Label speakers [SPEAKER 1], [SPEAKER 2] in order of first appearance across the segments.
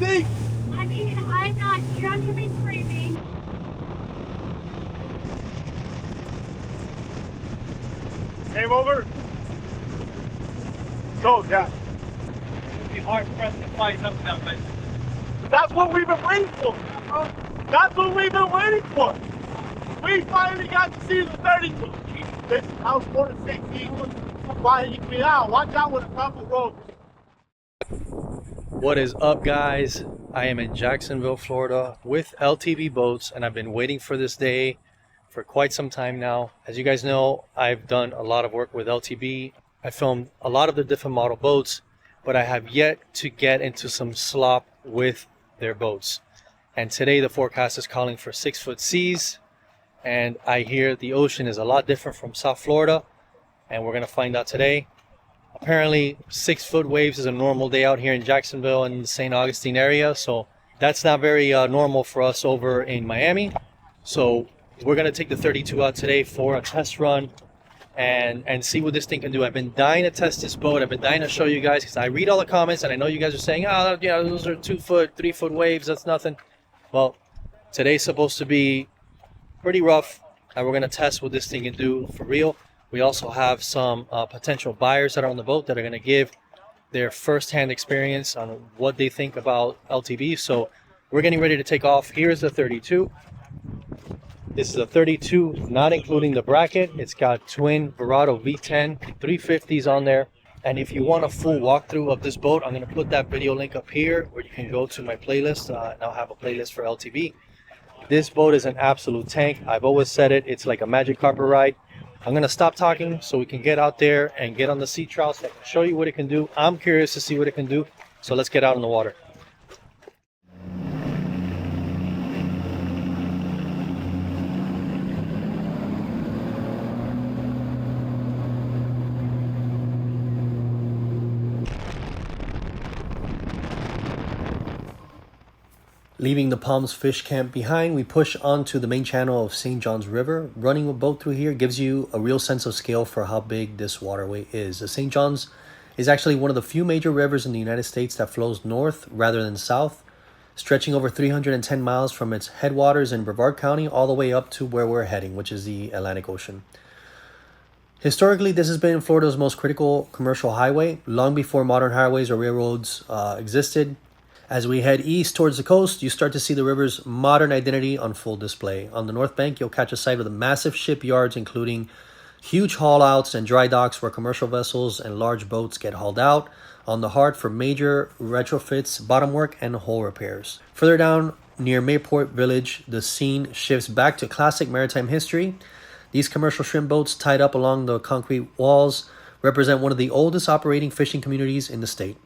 [SPEAKER 1] breathing?
[SPEAKER 2] I mean, I'm not. You don't hear me screaming.
[SPEAKER 1] Game over? So, yeah.
[SPEAKER 3] It'd be hard pressed to find something that way.
[SPEAKER 1] That's what we've been waiting for. That's what we've been waiting for. We finally got to see the 32. This house 4 to 16. Watch out with the proper road.
[SPEAKER 4] What is up, guys? I am in Jacksonville, Florida with LTB Boats, and I've been waiting for this day for quite some time now. As you guys know, I've done a lot of work with LTB. I filmed a lot of the different model boats, but I have yet to get into some slop with their boats. And today the forecast is calling for 6-foot seas, and I hear the ocean is a lot different from South Florida, and we're gonna find out today. Apparently 6-foot waves is a normal day out here in Jacksonville and the St. Augustine area, so that's not very normal for us over in Miami. So we're gonna take the 32 out today for a test run and see what this thing can do. I've been dying to test this boat. I've been dying to show you guys because I read all the comments and I know you guys are saying, oh yeah, those are 2-foot, 3-foot waves, that's nothing. Well, today's supposed to be pretty rough, and we're gonna test what this thing can do for real. We also have some potential buyers that are on the boat that are gonna give their first-hand experience on what they think about LTV. So we're getting ready to take off. Here's the 32. This is a 32, not including the bracket. It's got twin Verado V10 350s on there. And if you want a full walkthrough of this boat, I'm gonna put that video link up here where you can go to my playlist. And I'll have a playlist for LTV. This boat is an absolute tank. I've always said it. It's like a magic carpet ride. I'm gonna stop talking so we can get out there and get on the sea trout so I can show you what it can do. I'm curious to see what it can do. So let's get out in the water. Leaving the Palms Fish Camp behind, we push onto the main channel of St. John's River. Running a boat through here gives you a real sense of scale for how big this waterway is. The St. John's is actually one of the few major rivers in the United States that flows north rather than south, stretching over 310 miles from its headwaters in Brevard County all the way up to where we're heading, which is the Atlantic Ocean. Historically, this has been Florida's most critical commercial highway, long before modern highways or railroads existed. As we head east towards the coast, you start to see the river's modern identity on full display. On the north bank, you'll catch a sight of the massive shipyards, including huge haul-outs and dry docks where commercial vessels and large boats get hauled out. On the Heart for major retrofits, bottom work, and hull repairs. Further down, near Mayport Village, the scene shifts back to classic maritime history. These commercial shrimp boats tied up along the concrete walls represent one of the oldest operating fishing communities in the state.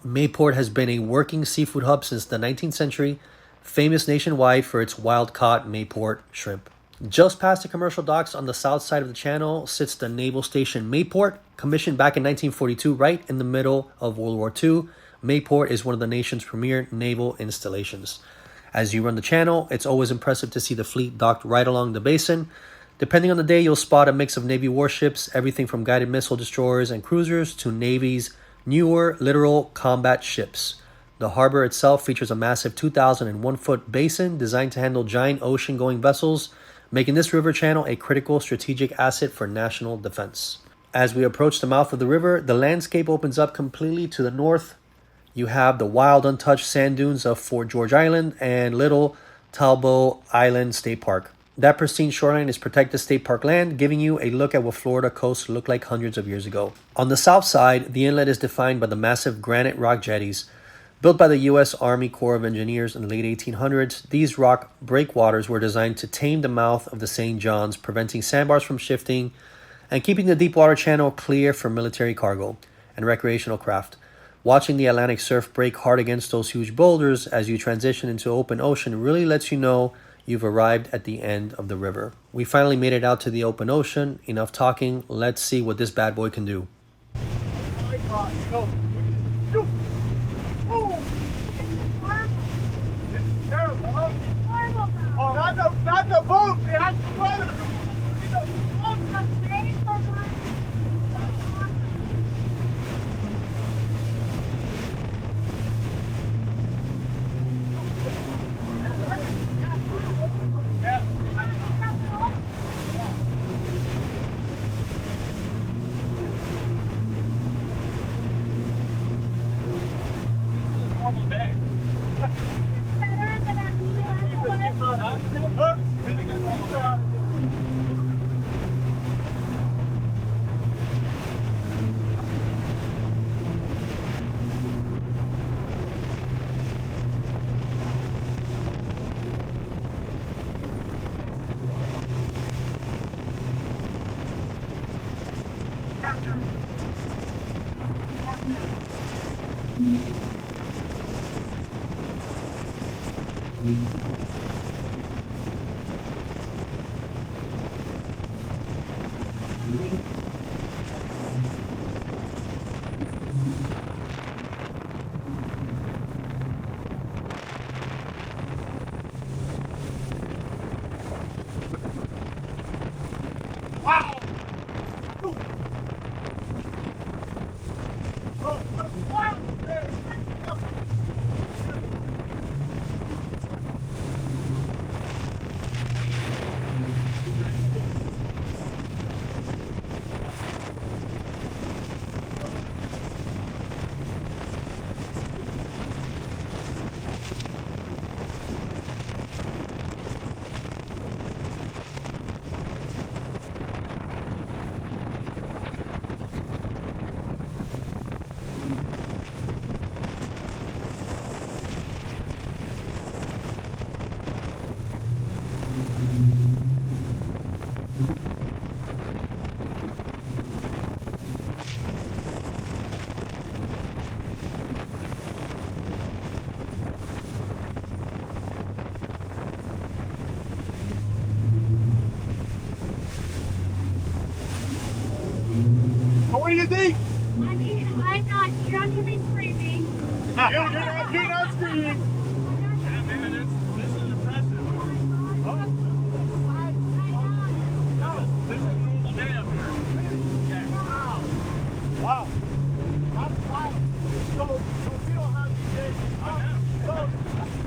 [SPEAKER 4] Mayport has been a working seafood hub since the 19th century, famous nationwide for its wild-caught Mayport shrimp. Just past the commercial docks on the south side of the channel sits the Naval Station Mayport, commissioned back in 1942, right in the middle of World War II. Mayport is one of the nation's premier naval installations. As you run the channel, it's always impressive to see the fleet docked right along the basin. Depending on the day, you'll spot a mix of Navy warships, everything from guided missile destroyers and cruisers to Navy's newer literal combat ships. The harbor itself features a massive 2,001-foot basin designed to handle giant ocean-going vessels, making this river channel a critical strategic asset for national defense. As we approach the mouth of the river, the landscape opens up completely to the north. You have the wild, untouched sand dunes of Fort George Island and Little Talbot Island State Park. That pristine shoreline is protected state park land, giving you a look at what Florida coast looked like hundreds of years ago. On the south side, the inlet is defined by the massive granite rock jetties. Built by the U.S. Army Corps of Engineers in the late 1800s, these rock breakwaters were designed to tame the mouth of the St. John's, preventing sandbars from shifting and keeping the deep water channel clear for military cargo and recreational craft. Watching the Atlantic surf break hard against those huge boulders as you transition into open ocean really lets you know you've arrived at the end of the river. We finally made it out to the open ocean. Enough talking. Let's see what this bad boy can do.
[SPEAKER 1] Not the boat, man. Wow! What do you think?
[SPEAKER 2] I mean, I'm not drunk and screaming.
[SPEAKER 1] You're not screaming.
[SPEAKER 3] Yeah, man, this is impressive. This is a normal day up here.
[SPEAKER 1] Wow. That's wild. So we don't have these days. So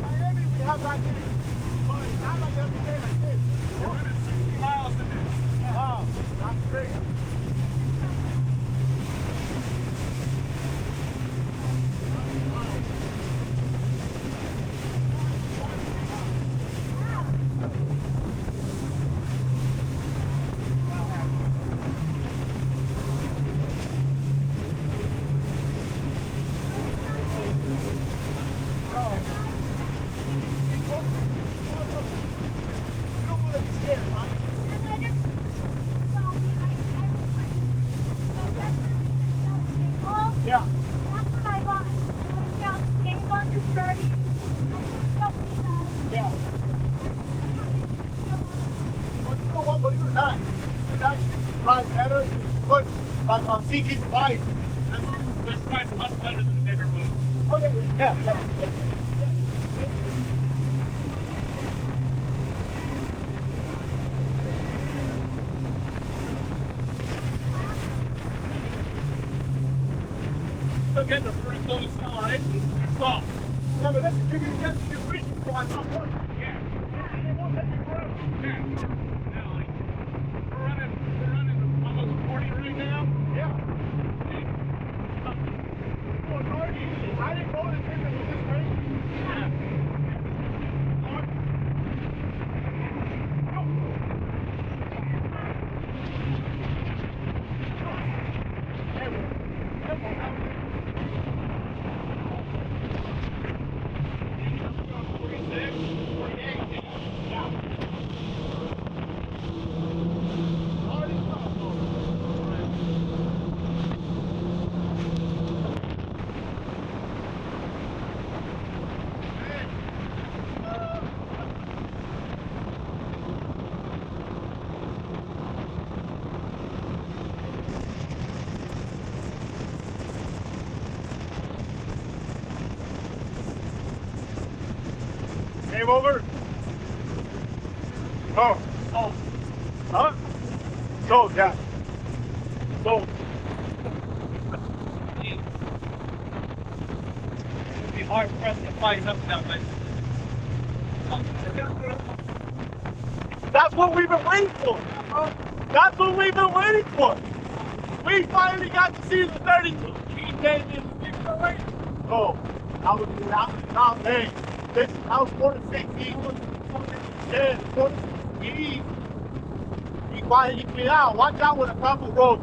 [SPEAKER 1] Miami, we have that day. But it's not like every day like this.
[SPEAKER 3] We're running 60 miles in this.
[SPEAKER 1] Wow. That's great. Yeah.
[SPEAKER 2] That's what I bought. Game on the 30.
[SPEAKER 1] Yeah. But you know what? Believe it or not, it's actually probably better to put like on CK's bike.
[SPEAKER 3] This price is much better than the bigger boat.
[SPEAKER 1] Okay. Yeah.
[SPEAKER 3] Still getting a pretty close side. It's soft.
[SPEAKER 1] Yeah, but that's you're gonna get your reaching for on top one.
[SPEAKER 3] Yeah.
[SPEAKER 1] It won't take you forever.
[SPEAKER 3] Yeah. Now, like, we're running almost 40 right now.
[SPEAKER 1] Yeah. Well, Nordy, I didn't know this thing was this crazy.
[SPEAKER 3] Yeah.
[SPEAKER 1] Game over? Oh.
[SPEAKER 3] Oh,
[SPEAKER 1] Huh? Sold, yeah. Sold.
[SPEAKER 3] it'd be hard pressed to find something that way.
[SPEAKER 1] That's what we've been waiting for. That's what we've been waiting for. We finally got to see the 32. Oh, I was out, hey, that was more than 6 people. por y cuidado, watch out with a couple roads.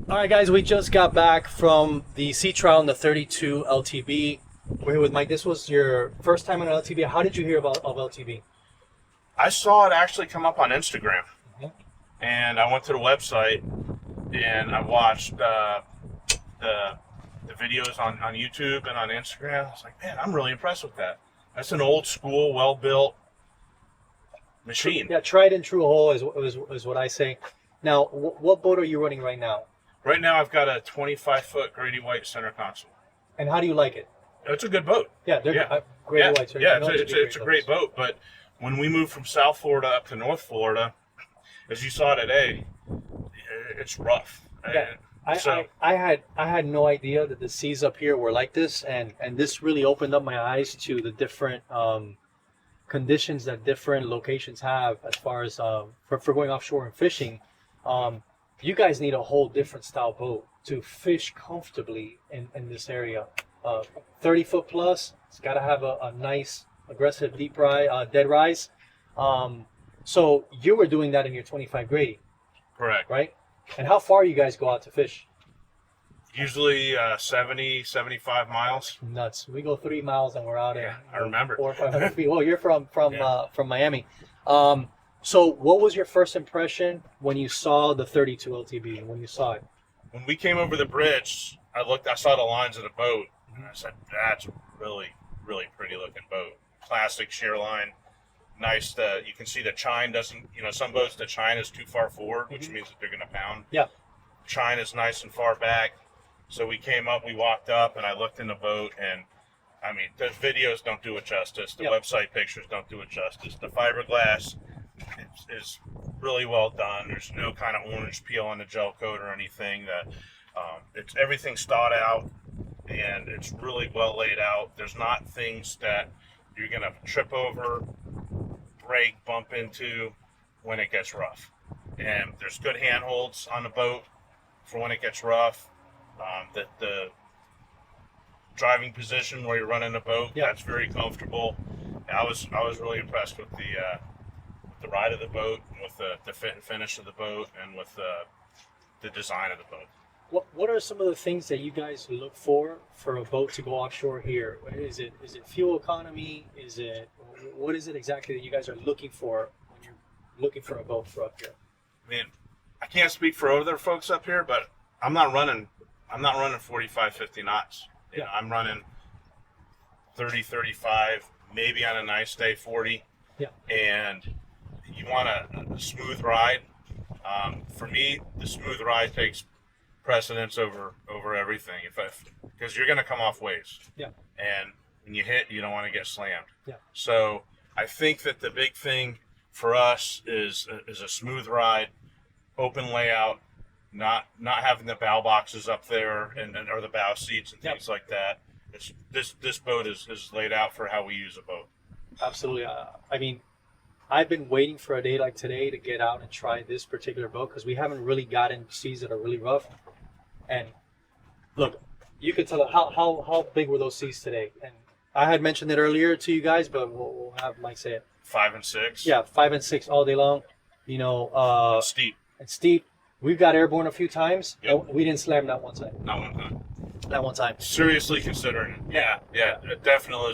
[SPEAKER 4] All right, guys, we just got back from the sea trial in the 32 LTB. We're here with Mike. This was your first time on an LTB. How did you hear about LTB?
[SPEAKER 3] I saw it actually come up on Instagram,
[SPEAKER 4] Mm-hmm.
[SPEAKER 3] and I went to the website and I watched the videos on YouTube and on Instagram. I was like, man, I'm really impressed with that. That's an old school, well built machine.
[SPEAKER 4] Yeah, tried and true hole is what I say. Now, what boat are you running right now?
[SPEAKER 3] Right now, I've got a 25-foot Grady White center console.
[SPEAKER 4] And how do you like it?
[SPEAKER 3] It's a good boat.
[SPEAKER 4] Yeah, they're
[SPEAKER 3] Yeah.
[SPEAKER 4] great
[SPEAKER 3] yeah,
[SPEAKER 4] whites.
[SPEAKER 3] yeah, it's a great boat. But when we moved from South Florida up to North Florida, as you saw today, it's rough.
[SPEAKER 4] Yeah.
[SPEAKER 3] So
[SPEAKER 4] I had no idea that the seas up here were like this, and this really opened up my eyes to the different conditions that different locations have as far as for going offshore and fishing. You guys need a whole different style boat to fish comfortably in this area. 30-foot plus, it's got to have a nice aggressive deep dead rise. So you were doing that in your 25 Grady,
[SPEAKER 3] correct.
[SPEAKER 4] right? And how far you guys go out to fish?
[SPEAKER 3] Usually 70, 75 miles.
[SPEAKER 4] Nuts. We go 3 miles and we're out in
[SPEAKER 3] I remember.
[SPEAKER 4] 400 or 500 feet. Well, you're from
[SPEAKER 3] Yeah.
[SPEAKER 4] Miami. So what was your first impression when you saw the 32 LTB, when you saw it?
[SPEAKER 3] When we came over the bridge, I saw the lines of the boat, and I said, that's a really, really pretty looking boat. Classic shear line. Nice. You can see the chine doesn't, some boats, the chine is too far forward, which means that they're going to pound.
[SPEAKER 4] Yeah.
[SPEAKER 3] Chine is nice and far back. So we came up, we walked up, and I looked in the boat, and I mean, the videos don't do it justice. The website pictures don't do it justice. The fiberglass is really well done. There's no kind of orange peel on the gel coat or anything. It's everything's thought out, and it's really well laid out. There's not things that you're gonna trip over, break, bump into when it gets rough. And there's good handholds on the boat for when it gets rough. The driving position where you're running the boat, that's very comfortable. I was really impressed with the ride of the boat, with the fit and finish of the boat, and with the design of the boat.
[SPEAKER 4] What are some of the things that you guys look for a boat to go offshore here? Is it fuel economy? What is it exactly that you guys are looking for when you're looking for a boat for up here?
[SPEAKER 3] I mean, I can't speak for other folks up here, but I'm not running 45, 50 knots. I'm running 30, 35, maybe on a nice day 40.
[SPEAKER 4] Yeah. And
[SPEAKER 3] you want a smooth ride. For me, the smooth ride takes precedence over everything. Because you're going to come off waves.
[SPEAKER 4] Yeah.
[SPEAKER 3] And when you hit, you don't want to get slammed.
[SPEAKER 4] Yeah.
[SPEAKER 3] So I think that the big thing for us is a smooth ride, open layout, not having the bow boxes up there or the bow seats and things like that. This boat is laid out for how we use a boat.
[SPEAKER 4] Absolutely. I mean, I've been waiting for a day like today to get out and try this particular boat because we haven't really gotten seas that are really rough. And look, you could tell how big were those seas today. And I had mentioned it earlier to you guys, but we'll have Mike say it.
[SPEAKER 3] 5 and 6.
[SPEAKER 4] Yeah, 5 and 6 all day long.
[SPEAKER 3] And steep.
[SPEAKER 4] And steep. We've got airborne a few times.
[SPEAKER 3] Yep.
[SPEAKER 4] We didn't slam that one time.
[SPEAKER 3] Not one time.
[SPEAKER 4] Not one time.
[SPEAKER 3] Seriously considering it. Yeah, definitely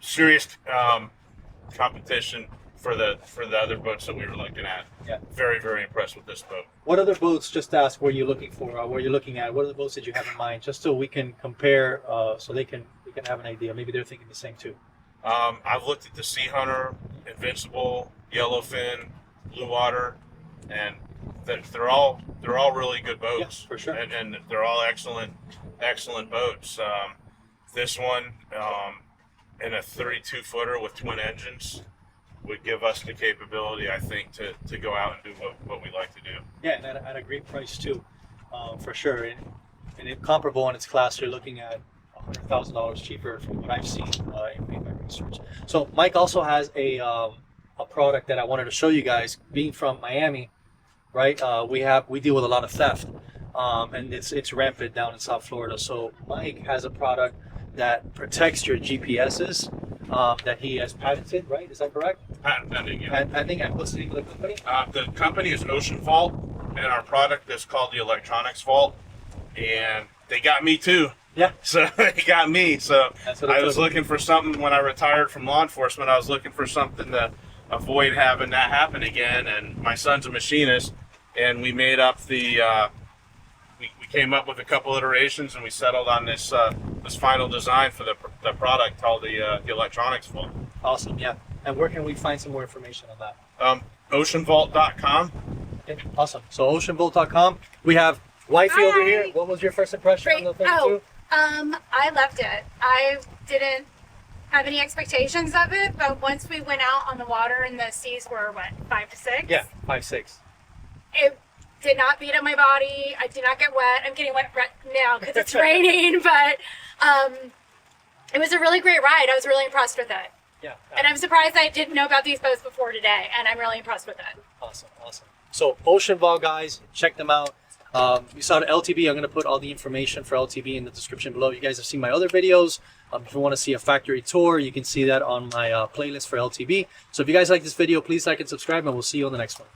[SPEAKER 3] serious competition for the other boats that we were looking at.
[SPEAKER 4] Yeah.
[SPEAKER 3] Very, very impressed with this boat.
[SPEAKER 4] What other boats, just ask, were you looking for, or were you looking at? What other boats did you have in mind, just so we can compare, so we can have an idea. Maybe they're thinking the same too.
[SPEAKER 3] I've looked at the Sea Hunter, Invincible, Yellowfin, Blue Water, and they're all really good boats.
[SPEAKER 4] Yeah, for sure.
[SPEAKER 3] And they're all excellent boats. This one in a 32 footer with twin engines, would give us the capability, I think, to go out and do what we like to do.
[SPEAKER 4] Yeah, and at a great price too, for sure. And it comparable in its class, you're looking at $100,000 cheaper from what I've seen in my research. So Mike also has a product that I wanted to show you guys. Being from Miami, right? We deal with a lot of theft, and it's rampant down in South Florida. So Mike has a product that protects your GPSs that he has patented, right? Is that correct?
[SPEAKER 3] Patent pending, yeah.
[SPEAKER 4] And what's the name of the company?
[SPEAKER 3] The company is Ocean Vault, and our product is called the Electronics Vault, and they got me too.
[SPEAKER 4] Yeah.
[SPEAKER 3] So they got me. So I was
[SPEAKER 4] took.
[SPEAKER 3] looking for something when I retired from law enforcement. I was looking for something to avoid having that happen again. And my son's a machinist, and we made up the. We came up with a couple iterations, and we settled on this this final design for the product called the Electronics Vault.
[SPEAKER 4] Awesome. Yeah. And where can we find some more information on that?
[SPEAKER 3] Oceanvault.com.
[SPEAKER 4] Okay, awesome. So oceanvault.com. We have Wifey over
[SPEAKER 2] Hi.
[SPEAKER 4] here. What was your first impression
[SPEAKER 2] Great.
[SPEAKER 4] on the 32?
[SPEAKER 2] I loved it. I didn't have any expectations of it, but once we went out on the water and the seas were, what, 5 to 6?
[SPEAKER 4] Yeah, 5.6.
[SPEAKER 2] It did not beat up my body. I did not get wet. I'm getting wet right now because it's raining, but it was a really great ride. I was really impressed with it.
[SPEAKER 4] Yeah.
[SPEAKER 2] And I'm surprised I didn't know about these boats before today, and I'm really impressed with it.
[SPEAKER 4] Awesome. So Ocean Vault, guys, check them out. You saw the LTB. I'm going to put all the information for LTB in the description below. You guys have seen my other videos. If you want to see a factory tour, you can see that on my playlist for LTB. So if you guys like this video, please like and subscribe, and we'll see you on the next one.